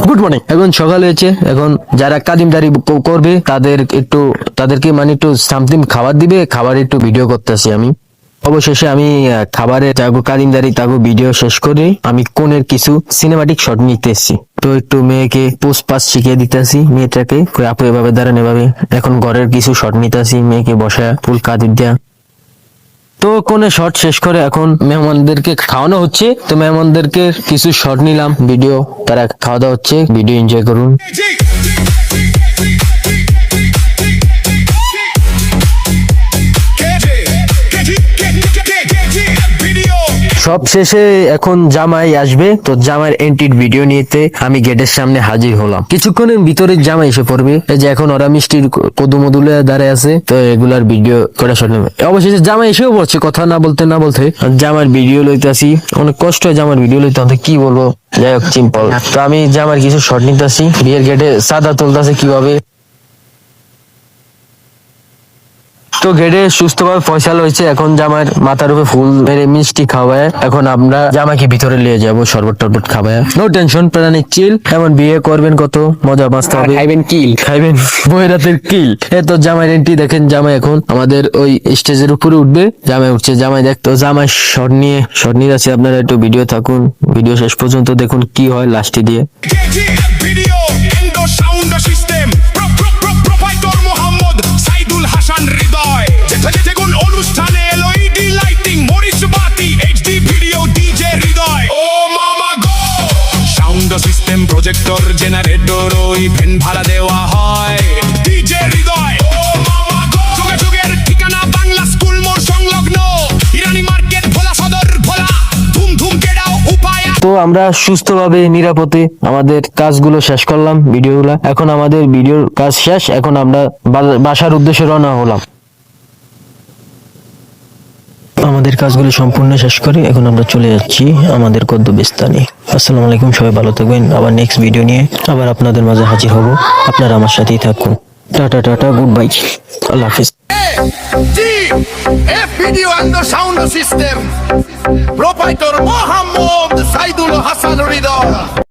Good morning. এখন সকাল হয়েছে, এখন যারা কাদিমদারি করবে তাদেরকে মানে একটু সামথিং খাবার দিবে, খাবার একটু ভিডিও করতেছি আমি। অবশেষে আমি খাবারের কাদিমদারি ভিডিও শেষ করে আমি কোনের কিছু সিনেমাটিক শট নিতে এসেছি। তো একটু মেয়েকে পোস্ট পাস শিখিয়ে দিতেছি, মেয়েটাকে আপু এভাবে দাঁড়ান এভাবে। এখন ঘরের কিছু শট নিতেছি, মেয়েকে বসায় ফুল কাদির দেয়া। তো কোনে শট শেষ করে এখন মেহমানদেরকে খাওয়ানো হচ্ছে। তো মেহমানদেরকে কিছু শট নিলাম ভিডিও, তারা খাওয়া দাওয়া হচ্ছে, ভিডিও এনজয় করুন। সব শেষে এখন জামাই আসবে, তো জামাইয়ের এন্ট্রির ভিডিও নিতে আমি গেটের সামনে হাজির হলাম। কিছুক্ষণের ভিতরে জামাই এসে পড়বে। এই যে এখন ওরা মিষ্টির কদু মধুলে দাঁড়ায় আছে, তো এগুলার ভিডিও করে শট নেবে। অবশেষে জামাই এসেও পড়ছে, কথা না বলতে জামার ভিডিও লইতেছি। অনেক কষ্ট হয় জামার ভিডিও লইতে, কি বলবো, যাই হোক সিম্পল। তো আমি জামার কিছু শট নিতেছি, বিয়ের গেটে সাদা তুলতেছে কিভাবে। তো গেটে সুস্থভাবে ফয়সাল হয়েছে। এখন জামাইয়ের মাথার উপরে ফুল মেরে মিষ্টি খাওয়ায় এখন আমরা জামাইকে ভিতরে নিয়ে যাবো, শরবত টরবত খাওয়ায়। নো টেনশন, প্রাণী চিল। এমন বিয়ে করবেন, কত মজা বাঁচতে হবে, খাইবেন বইয়ের রাতের কিল। তো জামাইয়ের এন্ট্রি দেখেন, জামাই এখন আমাদের ওই স্টেজের উপরে উঠবে। জামাই উঠছে, জামাই দেখতো জামাই শট নিয়ে আছে। আপনারা একটু ভিডিও থাকুন, ভিডিও শেষ পর্যন্ত দেখুন কি হয় লাস্টে দিয়ে। সিস্টেম প্রজেক্টর জেনারেটর ওই ফ্যান ভাড়া দেওয়া হয় ডিজে হৃদয়। ও মামা গো, যোগাযোগের ঠিকানা বাংলা স্কুল মোড় সংলগ্ন ইরানি মার্কেট, ভোলা সদর, ভোলা। ধুম ধুম কেডাও উপায়। তো আমরা সুস্থভাবে নিরাপদে আমাদের কাজগুলো শেষ করলাম, ভিডিওগুলো। এখন আমাদের ভিডিওর কাজ শেষ, এখন আমরা বাসার উদ্দেশ্যে রওনা হলাম। আমাদের কাজগুলো সম্পূর্ণ শেষ করে এখন আমরা চলে যাচ্ছি আমাদের গন্তব্যস্থানে। আসসালামু আলাইকুম, সবাই ভালো থাকবেন। আবার নেক্সট ভিডিও নিয়ে আবার আপনাদের মাঝে হাজির হব। আপনারা আমার সাথেই থাকুন। Tata tata, good bye, Allah Hafiz. Video and the sound system. Proprietor Mohammed Saidul Hassan Ridha.